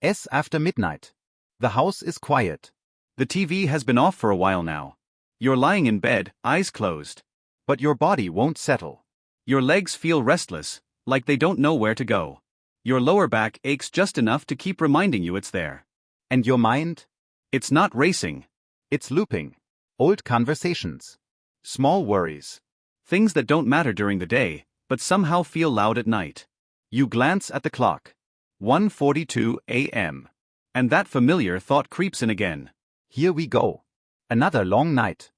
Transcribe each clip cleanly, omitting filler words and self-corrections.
S after midnight. The house is quiet. The TV has been off for a while now. You're lying in bed, eyes closed. But your body won't settle. Your legs feel restless, like they don't know where to go. Your lower back aches just enough to keep reminding you it's there. And your mind? It's not racing. It's looping. Old conversations. Small worries. Things that don't matter during the day, but somehow feel loud at night. You glance at the clock. 1:42 a.m. And that familiar thought creeps in again. Here we go. Another long night.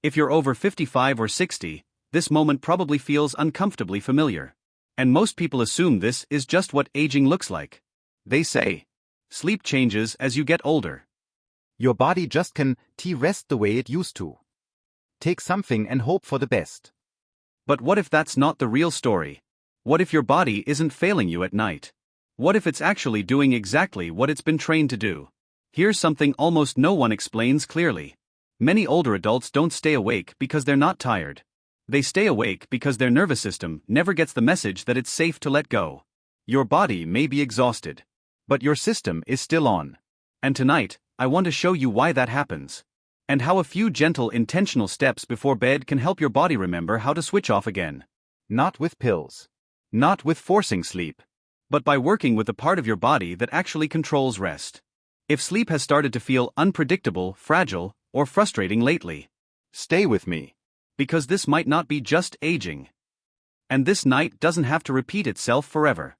If you're over 55 or 60, this moment probably feels uncomfortably familiar. And most people assume this is just what aging looks like. They say, sleep changes as you get older. Your body just can't rest the way it used to. Take something and hope for the best. But what if that's not the real story? What if your body isn't failing you at night? What if it's actually doing exactly what it's been trained to do? Here's something almost no one explains clearly. Many older adults don't stay awake because they're not tired. They stay awake because their nervous system never gets the message that it's safe to let go. Your body may be exhausted, but your system is still on. And tonight, I want to show you why that happens. And how a few gentle intentional steps before bed can help your body remember how to switch off again. Not with pills. Not with forcing sleep. But by working with the part of your body that actually controls rest. If sleep has started to feel unpredictable, fragile, or frustrating lately, stay with me. Because this might not be just aging. And this night doesn't have to repeat itself forever.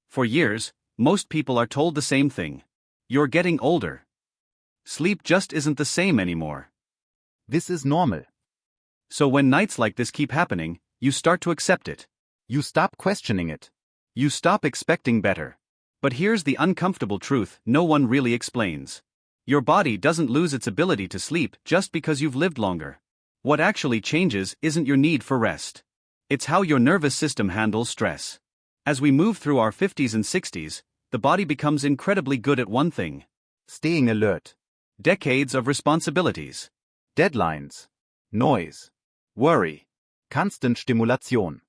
For years, most people are told the same thing. You're getting older. Sleep just isn't the same anymore. This is normal. So when nights like this keep happening, you start to accept it. You stop questioning it. You stop expecting better. But here's the uncomfortable truth no one really explains. Your body doesn't lose its ability to sleep just because you've lived longer. What actually changes isn't your need for rest. It's how your nervous system handles stress. As we move through our 50s and 60s, the body becomes incredibly good at one thing: staying alert. Decades of responsibilities. Deadlines. Noise. Worry. Constant stimulation.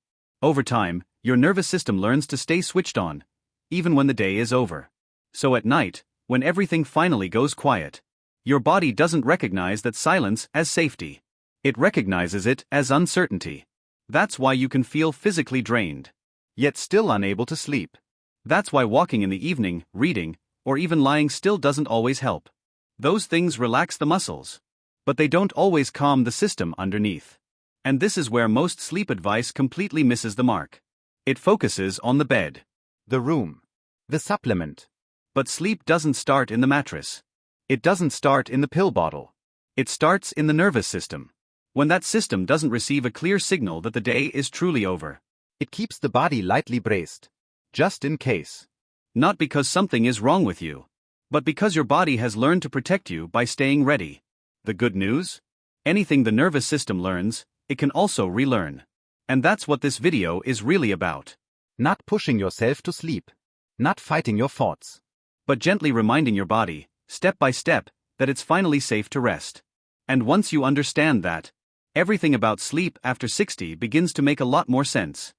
Over time, your nervous system learns to stay switched on, even when the day is over. So at night, when everything finally goes quiet, your body doesn't recognize that silence as safety. It recognizes it as uncertainty. That's why you can feel physically drained, yet still unable to sleep. That's why walking in the evening, reading, or even lying still doesn't always help. Those things relax the muscles, but they don't always calm the system underneath. And this is where most sleep advice completely misses the mark. It focuses on the bed, the room, the supplement. But sleep doesn't start in the mattress. It doesn't start in the pill bottle. It starts in the nervous system. When that system doesn't receive a clear signal that the day is truly over, it keeps the body lightly braced, just in case. Not because something is wrong with you, but because your body has learned to protect you by staying ready. The good news? Anything the nervous system learns, it can also relearn. And that's what this video is really about. Not pushing yourself to sleep. Not fighting your thoughts. But gently reminding your body, step by step, that it's finally safe to rest. And once you understand that, everything about sleep after 60 begins to make a lot more sense.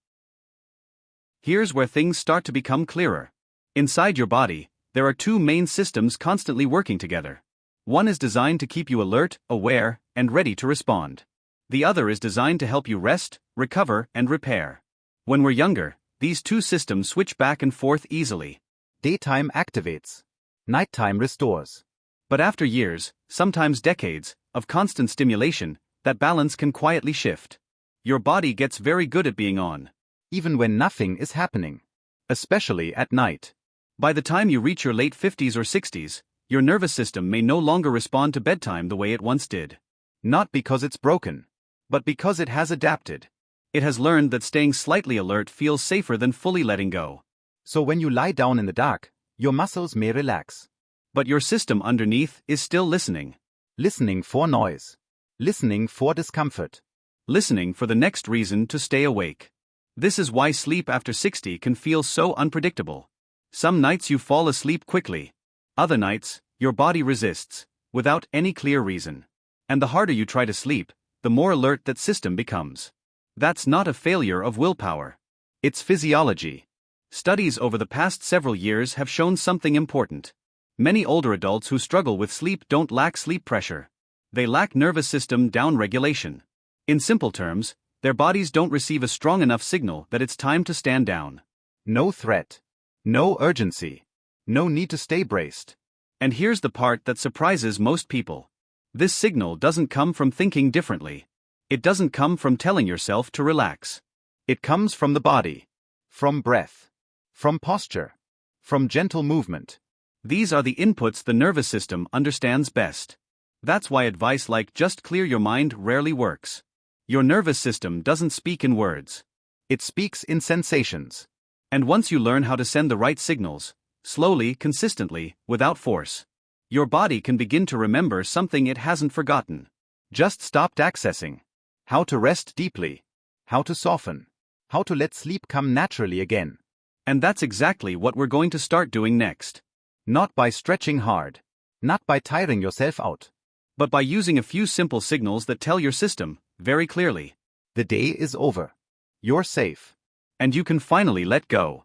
Here's where things start to become clearer. Inside your body, there are two main systems constantly working together. One is designed to keep you alert, aware, and ready to respond. The other is designed to help you rest, recover, and repair. When we're younger, these two systems switch back and forth easily. Daytime activates. Nighttime restores. But after years, sometimes decades, of constant stimulation, that balance can quietly shift. Your body gets very good at being on, even when nothing is happening. Especially at night. By the time you reach your late 50s or 60s, your nervous system may no longer respond to bedtime the way it once did. Not because it's broken, but because it has adapted. It has learned that staying slightly alert feels safer than fully letting go. So when you lie down in the dark, your muscles may relax. But your system underneath is still listening. Listening for noise. Listening for discomfort. Listening for the next reason to stay awake. This is why sleep after 60 can feel so unpredictable. Some nights you fall asleep quickly. Other nights, your body resists, without any clear reason. And the harder you try to sleep, the more alert that system becomes. That's not a failure of willpower. It's physiology. Studies over the past several years have shown something important. Many older adults who struggle with sleep don't lack sleep pressure. They lack nervous system down-regulation. In simple terms, their bodies don't receive a strong enough signal that it's time to stand down. No threat. No urgency. No need to stay braced. And here's the part that surprises most people. This signal doesn't come from thinking differently. It doesn't come from telling yourself to relax. It comes from the body. From breath. From posture. From gentle movement. These are the inputs the nervous system understands best. That's why advice like just clear your mind rarely works. Your nervous system doesn't speak in words. It speaks in sensations. And once you learn how to send the right signals, slowly, consistently, without force, your body can begin to remember something it hasn't forgotten. Just stopped accessing. How to rest deeply. How to soften. How to let sleep come naturally again. And that's exactly what we're going to start doing next. Not by stretching hard. Not by tiring yourself out. But by using a few simple signals that tell your system, very clearly, the day is over. You're safe. And you can finally let go.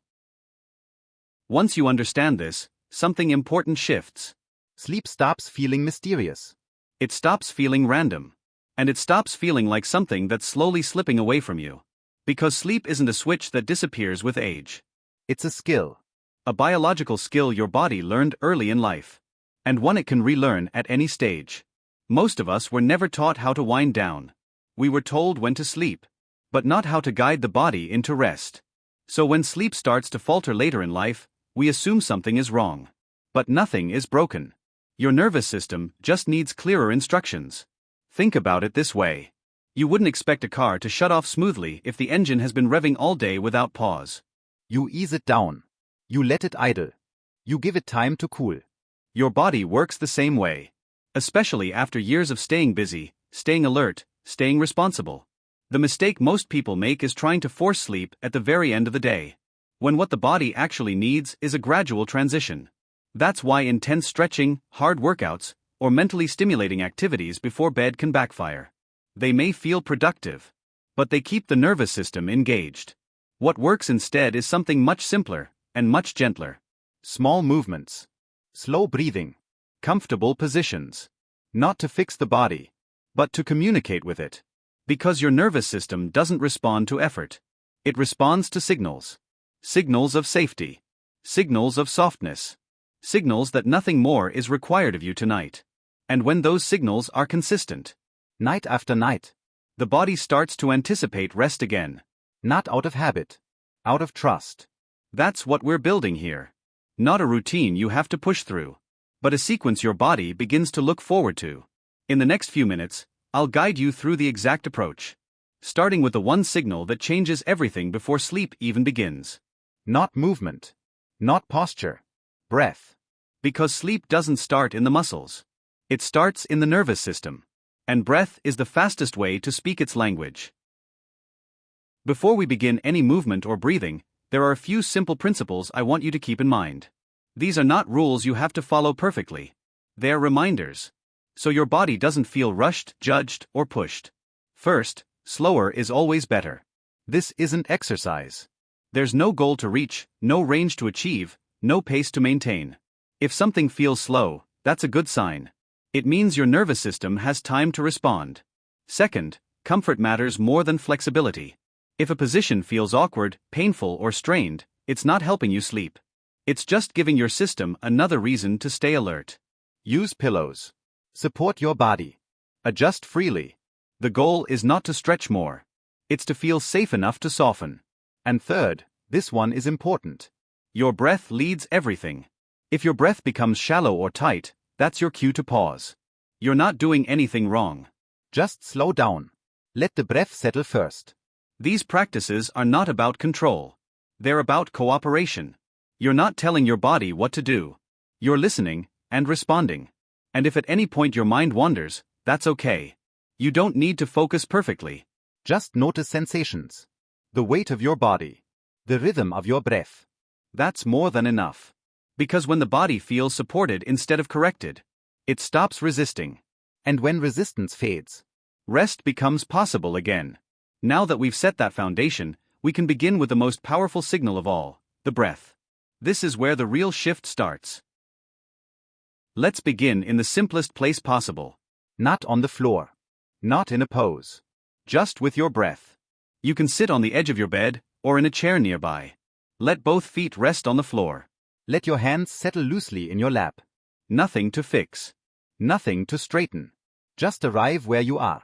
Once you understand this, something important shifts. Sleep stops feeling mysterious. It stops feeling random. And it stops feeling like something that's slowly slipping away from you. Because sleep isn't a switch that disappears with age. It's a skill. A biological skill your body learned early in life. And one it can relearn at any stage. Most of us were never taught how to wind down. We were told when to sleep, but not how to guide the body into rest. So when sleep starts to falter later in life, we assume something is wrong. But nothing is broken. Your nervous system just needs clearer instructions. Think about it this way. You wouldn't expect a car to shut off smoothly if the engine has been revving all day without pause. You ease it down. You let it idle. You give it time to cool. Your body works the same way. Especially after years of staying busy, staying alert, staying responsible. The mistake most people make is trying to force sleep at the very end of the day, when what the body actually needs is a gradual transition. That's why intense stretching, hard workouts, or mentally stimulating activities before bed can backfire. They may feel productive, but they keep the nervous system engaged. What works instead is something much simpler and much gentler. Small movements. Slow breathing. Comfortable positions. Not to fix the body, but to communicate with it. Because your nervous system doesn't respond to effort. It responds to signals. Signals of safety. Signals of softness. Signals that nothing more is required of you tonight. And when those signals are consistent, night after night, the body starts to anticipate rest again. Not out of habit. Out of trust. That's what we're building here. Not a routine you have to push through, but a sequence your body begins to look forward to. In the next few minutes, I'll guide you through the exact approach. Starting with the one signal that changes everything before sleep even begins. Not movement. Not posture. Breath. Because sleep doesn't start in the muscles. It starts in the nervous system. And breath is the fastest way to speak its language. Before we begin any movement or breathing, there are a few simple principles I want you to keep in mind. These are not rules you have to follow perfectly. They're reminders. So your body doesn't feel rushed, judged, or pushed. First, slower is always better. This isn't exercise. There's no goal to reach, no range to achieve, no pace to maintain. If something feels slow, that's a good sign. It means your nervous system has time to respond. Second, comfort matters more than flexibility. If a position feels awkward, painful, or strained, it's not helping you sleep. It's just giving your system another reason to stay alert. Use pillows. Support your body. Adjust freely. The goal is not to stretch more. It's to feel safe enough to soften. And third, this one is important. Your breath leads everything. If your breath becomes shallow or tight, that's your cue to pause. You're not doing anything wrong. Just slow down. Let the breath settle first. These practices are not about control. They're about cooperation. You're not telling your body what to do. You're listening and responding. And if at any point your mind wanders, that's okay. You don't need to focus perfectly. Just notice sensations. The weight of your body. The rhythm of your breath. That's more than enough. Because when the body feels supported instead of corrected, it stops resisting. And when resistance fades, rest becomes possible again. Now that we've set that foundation, we can begin with the most powerful signal of all, the breath. This is where the real shift starts. Let's begin in the simplest place possible. Not on the floor. Not in a pose. Just with your breath. You can sit on the edge of your bed, or in a chair nearby. Let both feet rest on the floor. Let your hands settle loosely in your lap. Nothing to fix. Nothing to straighten. Just arrive where you are.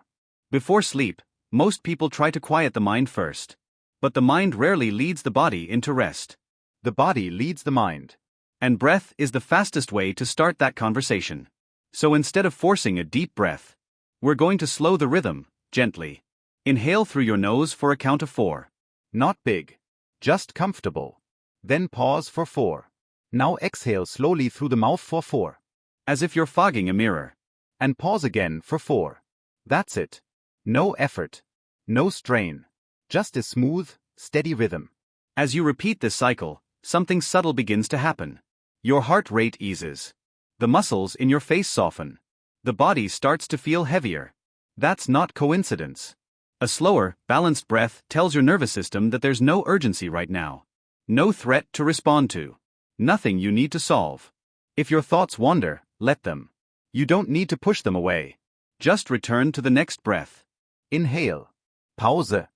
Before sleep, most people try to quiet the mind first. But the mind rarely leads the body into rest. The body leads the mind. And breath is the fastest way to start that conversation. So instead of forcing a deep breath, we're going to slow the rhythm, gently. Inhale through your nose for a count of 4. Not big. Just comfortable. Then pause for 4. Now exhale slowly through the mouth for 4. As if you're fogging a mirror. And pause again for 4. That's it. No effort. No strain. Just a smooth, steady rhythm. As you repeat this cycle, something subtle begins to happen. Your heart rate eases. The muscles in your face soften. The body starts to feel heavier. That's not coincidence. A slower, balanced breath tells your nervous system that there's no urgency right now. No threat to respond to. Nothing you need to solve. If your thoughts wander, let them. You don't need to push them away. Just return to the next breath. Inhale. Pause.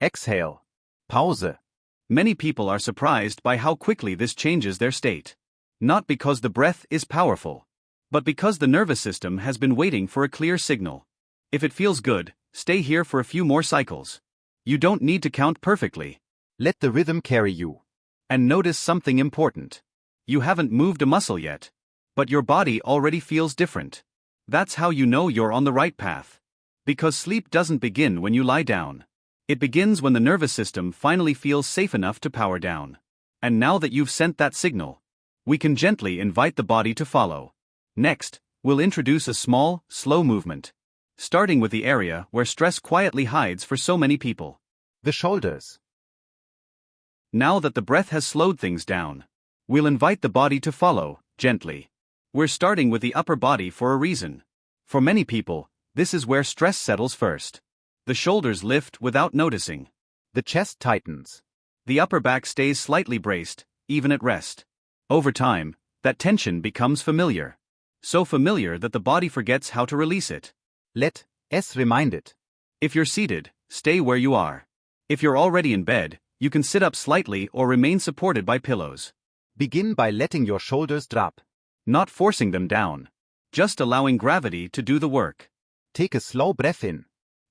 Exhale. Pause. Many people are surprised by how quickly this changes their state. Not because the breath is powerful, but because the nervous system has been waiting for a clear signal. If it feels good, stay here for a few more cycles. You don't need to count perfectly. Let the rhythm carry you. And notice something important. You haven't moved a muscle yet, but your body already feels different. That's how you know you're on the right path. Because sleep doesn't begin when you lie down. It begins when the nervous system finally feels safe enough to power down. And now that you've sent that signal, we can gently invite the body to follow. Next, we'll introduce a small, slow movement. Starting with the area where stress quietly hides for so many people. The shoulders. Now that the breath has slowed things down, we'll invite the body to follow, gently. We're starting with the upper body for a reason. For many people, this is where stress settles first. The shoulders lift without noticing. The chest tightens. The upper back stays slightly braced, even at rest. Over time, that tension becomes familiar. So familiar that the body forgets how to release it. Let us remind it. If you're seated, stay where you are. If you're already in bed, you can sit up slightly or remain supported by pillows. Begin by letting your shoulders drop. Not forcing them down. Just allowing gravity to do the work. Take a slow breath in.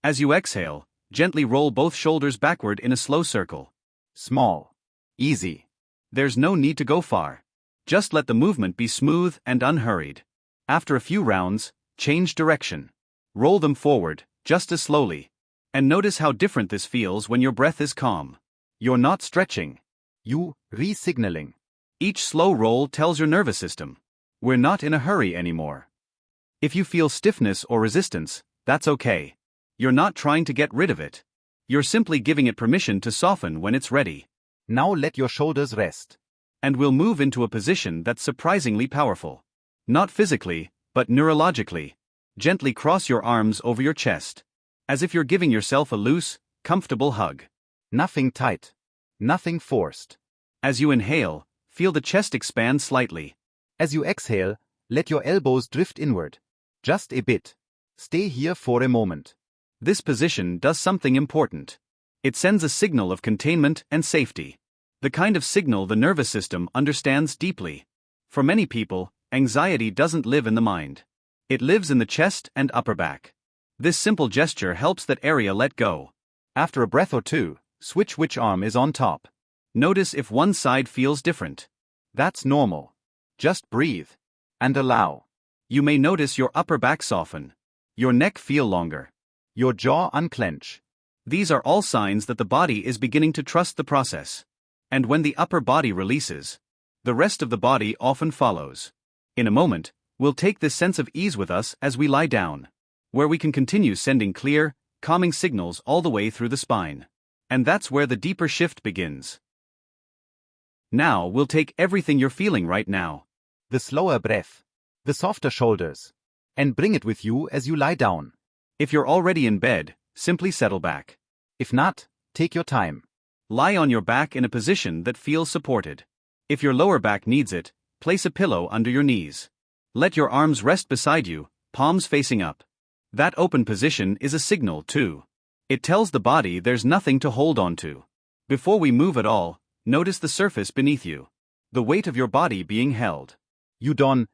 As you exhale, gently roll both shoulders backward in a slow circle. Small. Easy. There's no need to go far. Just let the movement be smooth and unhurried. After a few rounds, change direction. Roll them forward, just as slowly. And notice how different this feels when your breath is calm. You're not stretching. You re-signaling. Each slow roll tells your nervous system, we're not in a hurry anymore. If you feel stiffness or resistance, that's okay. You're not trying to get rid of it. You're simply giving it permission to soften when it's ready. Now let your shoulders rest. And we'll move into a position that's surprisingly powerful. Not physically, but neurologically. Gently cross your arms over your chest. As if you're giving yourself a loose, comfortable hug. Nothing tight. Nothing forced. As you inhale, feel the chest expand slightly. As you exhale, let your elbows drift inward. Just a bit. Stay here for a moment. This position does something important. It sends a signal of containment and safety. The kind of signal the nervous system understands deeply. For many people, anxiety doesn't live in the mind. It lives in the chest and upper back. This simple gesture helps that area let go. After a breath or two, switch which arm is on top. Notice if one side feels different. That's normal. Just breathe. And allow. You may notice your upper back soften. Your neck feel longer. Your jaw unclench. These are all signs that the body is beginning to trust the process. And when the upper body releases, the rest of the body often follows. In a moment, we'll take this sense of ease with us as we lie down, where we can continue sending clear, calming signals all the way through the spine. And that's where the deeper shift begins. Now we'll take everything you're feeling right now. The slower breath. The softer shoulders. And bring it with you as you lie down. If you're already in bed, simply settle back. If not, take your time. Lie on your back in a position that feels supported. If your lower back needs it, place a pillow under your knees. Let your arms rest beside you, palms facing up. That open position is a signal, too. It tells the body there's nothing to hold on to. Before we move at all, notice the surface beneath you. The weight of your body being held. You don't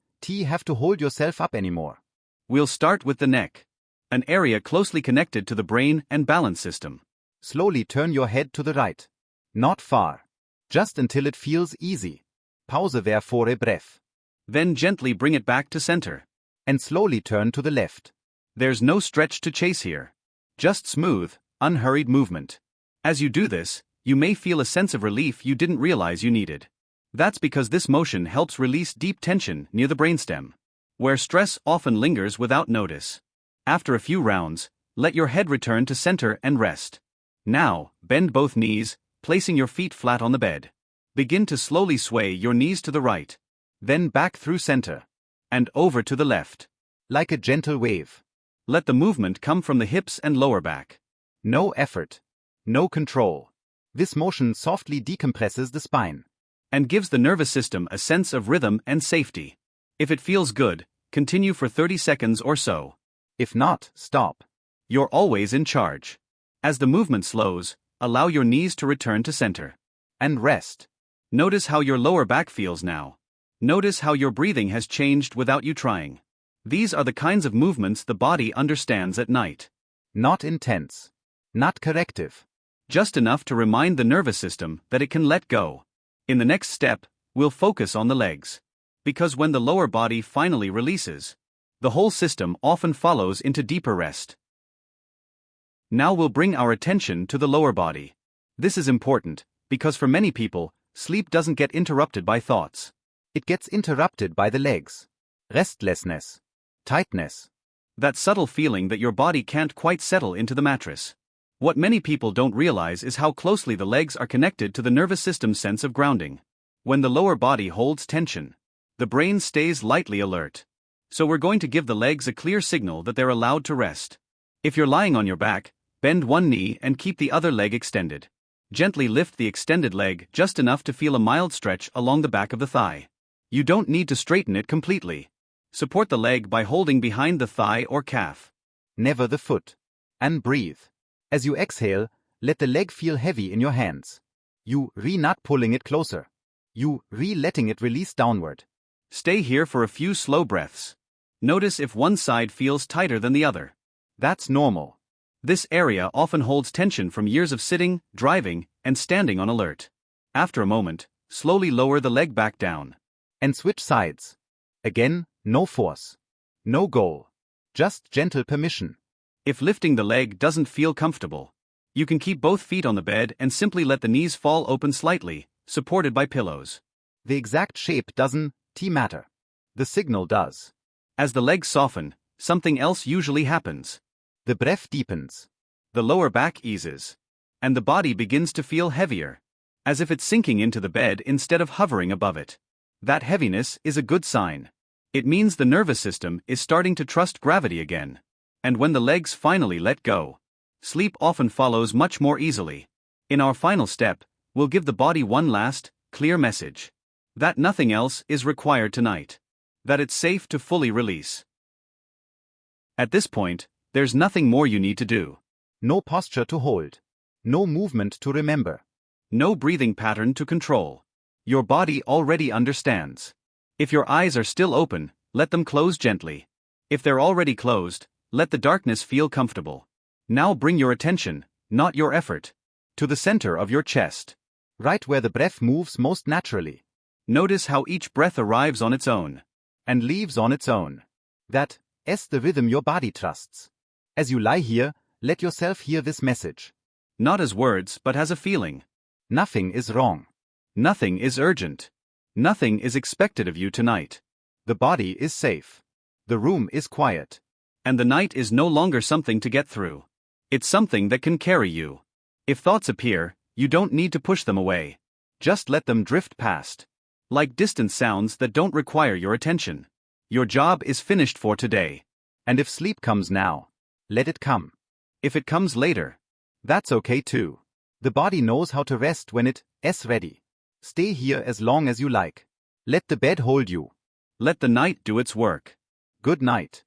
have to hold yourself up anymore. We'll start with the neck, an area closely connected to the brain and balance system. Slowly turn your head to the right. Not far. Just until it feels easy. Pause there for a breath. Then gently bring it back to center. And slowly turn to the left. There's no stretch to chase here. Just smooth, unhurried movement. As you do this, you may feel a sense of relief you didn't realize you needed. That's because this motion helps release deep tension near the brainstem, where stress often lingers without notice. After a few rounds, let your head return to center and rest. Now, bend both knees, placing your feet flat on the bed. Begin to slowly sway your knees to the right. Then back through center. And over to the left. Like a gentle wave. Let the movement come from the hips and lower back. No effort. No control. This motion softly decompresses the spine. And gives the nervous system a sense of rhythm and safety. If it feels good, continue for 30 seconds or so. If not, stop. You're always in charge. As the movement slows, allow your knees to return to center. And rest. Notice how your lower back feels now. Notice how your breathing has changed without you trying. These are the kinds of movements the body understands at night. Not intense. Not corrective. Just enough to remind the nervous system that it can let go. In the next step, we'll focus on the legs. Because when the lower body finally releases, the whole system often follows into deeper rest. Now we'll bring our attention to the lower body. This is important, because for many people, sleep doesn't get interrupted by thoughts. It gets interrupted by the legs. Restlessness. Tightness. That subtle feeling that your body can't quite settle into the mattress. What many people don't realize is how closely the legs are connected to the nervous system's sense of grounding. When the lower body holds tension, the brain stays lightly alert. So we're going to give the legs a clear signal that they're allowed to rest. If you're lying on your back, bend one knee and keep the other leg extended. Gently lift the extended leg just enough to feel a mild stretch along the back of the thigh. You don't need to straighten it completely. Support the leg by holding behind the thigh or calf. Never the foot. And breathe. As you exhale, let the leg feel heavy in your hands. You not pulling it closer. You letting it release downward. Stay here for a few slow breaths. Notice if one side feels tighter than the other. That's normal. This area often holds tension from years of sitting, driving, and standing on alert. After a moment, slowly lower the leg back down. And switch sides. Again, no force. No goal. Just gentle permission. If lifting the leg doesn't feel comfortable, you can keep both feet on the bed and simply let the knees fall open slightly, supported by pillows. The exact shape doesn't matter. The signal does. As the legs soften, something else usually happens. The breath deepens. The lower back eases. And the body begins to feel heavier, as if it's sinking into the bed instead of hovering above it. That heaviness is a good sign. It means the nervous system is starting to trust gravity again. And when the legs finally let go, sleep often follows much more easily. In our final step, we'll give the body one last, clear message. That nothing else is required tonight. That it's safe to fully release. At this point, there's nothing more you need to do. No posture to hold. No movement to remember. No breathing pattern to control. Your body already understands. If your eyes are still open, let them close gently. If they're already closed, let the darkness feel comfortable. Now bring your attention, not your effort, to the center of your chest. Right where the breath moves most naturally. Notice how each breath arrives on its own. And leaves on its own. That is the rhythm your body trusts. As you lie here, let yourself hear this message. Not as words, but as a feeling. Nothing is wrong. Nothing is urgent. Nothing is expected of you tonight. The body is safe. The room is quiet. And the night is no longer something to get through. It's something that can carry you. If thoughts appear, you don't need to push them away. Just let them drift past. Like distant sounds that don't require your attention. Your job is finished for today. And if sleep comes now, let it come. If it comes later, that's okay too. The body knows how to rest when it's ready. Stay here as long as you like. Let the bed hold you. Let the night do its work. Good night.